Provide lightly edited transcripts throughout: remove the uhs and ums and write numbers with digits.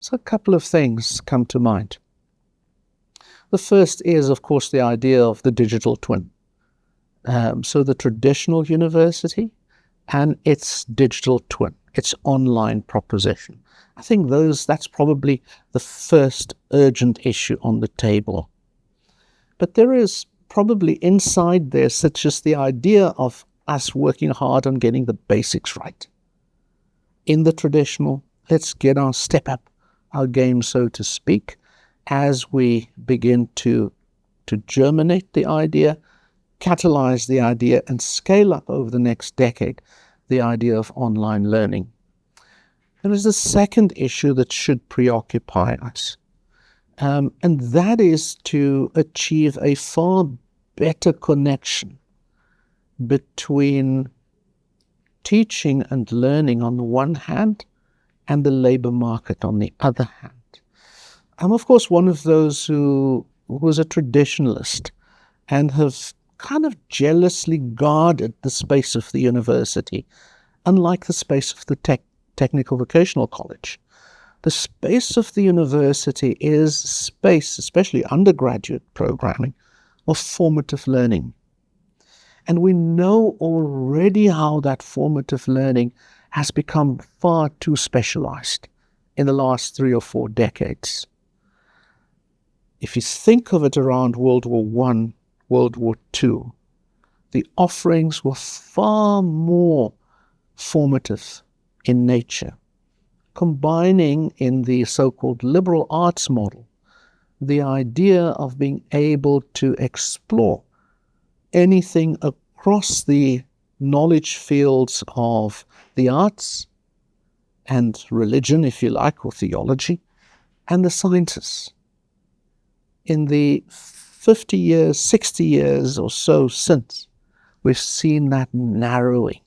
So a couple of things come to mind. The first is, of course, the idea of the digital twin. So the traditional university and its digital twin, its online proposition. I think that's probably the first urgent issue on the table. But there is probably inside there such as the idea of us working hard on getting the basics right. In the traditional, let's step up our game, so to speak, as we begin to germinate the idea, catalyze the idea, and scale up over the next decade the idea of online learning. There is a second issue that should preoccupy us, and that is to achieve a far better connection between teaching and learning on the one hand and the labor market on the other hand. I'm, of course, one of those who was a traditionalist and have kind of jealously guarded the space of the university, unlike the space of the technical vocational college. The space of the university is space, especially undergraduate programming, of formative learning. And we know already how that formative learning has become far too specialized in the last 3 or 4 decades. If you think of it around World War I, World War II, the offerings were far more formative in nature, combining in the so-called liberal arts model the idea of being able to explore anything across the knowledge fields of the arts and religion, if you like, or theology, and the sciences. In the 50 years, 60 years or so since, we've seen that narrowing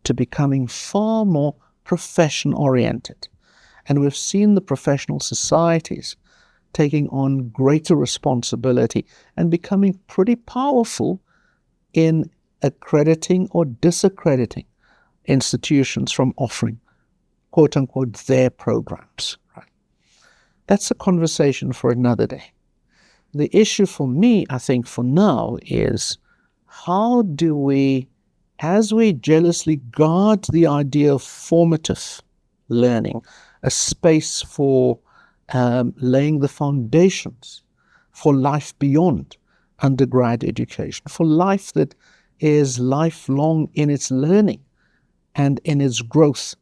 to becoming far more profession-oriented. And we've seen the professional societies taking on greater responsibility and becoming pretty powerful in accrediting or disaccrediting institutions from offering, quote-unquote, their programs. Right? That's a conversation for another day. The issue for me, I think, for now is how do we, as we jealously guard the idea of formative learning, a space for laying the foundations for life beyond undergrad education, for life that is lifelong in its learning and in its growth,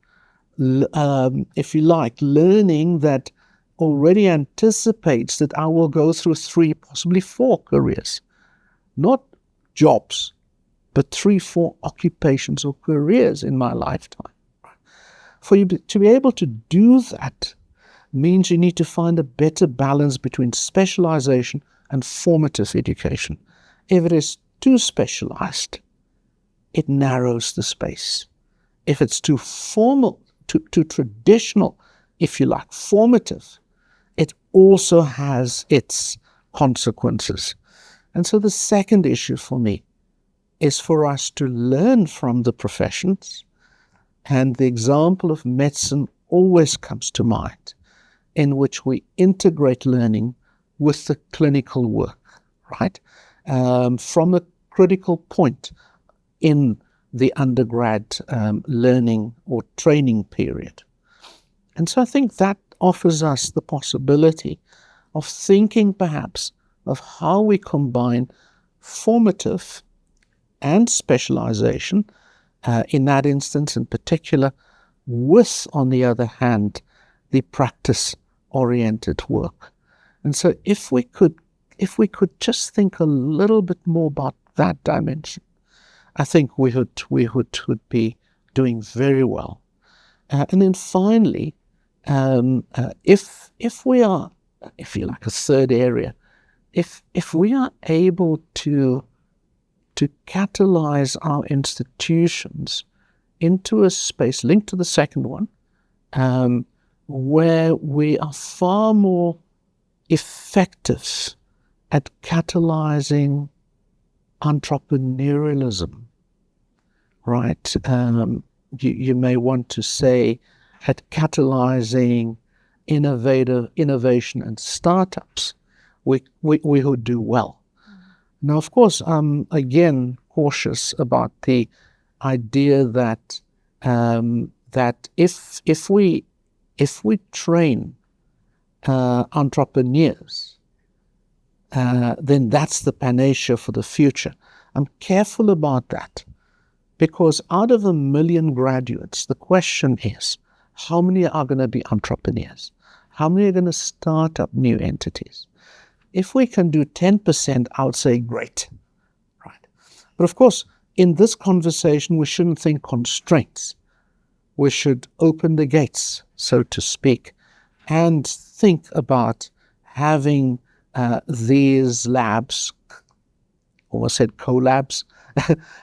if you like, learning that already anticipates that I will go through 3, possibly 4 careers, not jobs, but 3, 4 occupations or careers in my lifetime. For you to be able to do that means you need to find a better balance between specialization and formative education. If it is too specialized, it narrows the space. If it's too formal, too traditional, if you like, formative, it also has its consequences. And so the second issue for me is for us to learn from the professions, and the example of medicine always comes to mind, in which we integrate learning with the clinical work, right? From a critical point in the undergrad learning or training period. And so I think that offers us the possibility of thinking perhaps of how we combine formative and specialization, in that instance in particular, with, on the other hand, the practice-oriented work. And so if we could just think a little bit more about that dimension, I think we would be doing very well. And then finally, if we are, if you like, a third area, if we are able to catalyze our institutions into a space linked to the second one, where we are far more effective at catalyzing entrepreneurialism, right? You may want to say at catalyzing innovation and startups, we would do well. Now, of course, I'm again cautious about the idea that that if we train entrepreneurs, then that's the panacea for the future. I'm careful about that, because out of 1 million graduates, the question is, how many are going to be entrepreneurs? How many are going to start up new entities? If we can do 10%, I would say great, right? But of course, in this conversation, we shouldn't think constraints. We should open the gates, so to speak, and think about having these labs, almost said co-labs,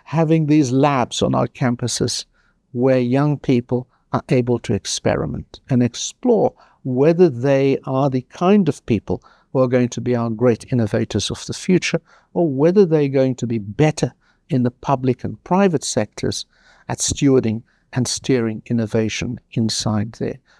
having these labs on our campuses where young people are able to experiment and explore whether they are the kind of people who are going to be our great innovators of the future, or whether they're going to be better in the public and private sectors at stewarding and steering innovation inside there.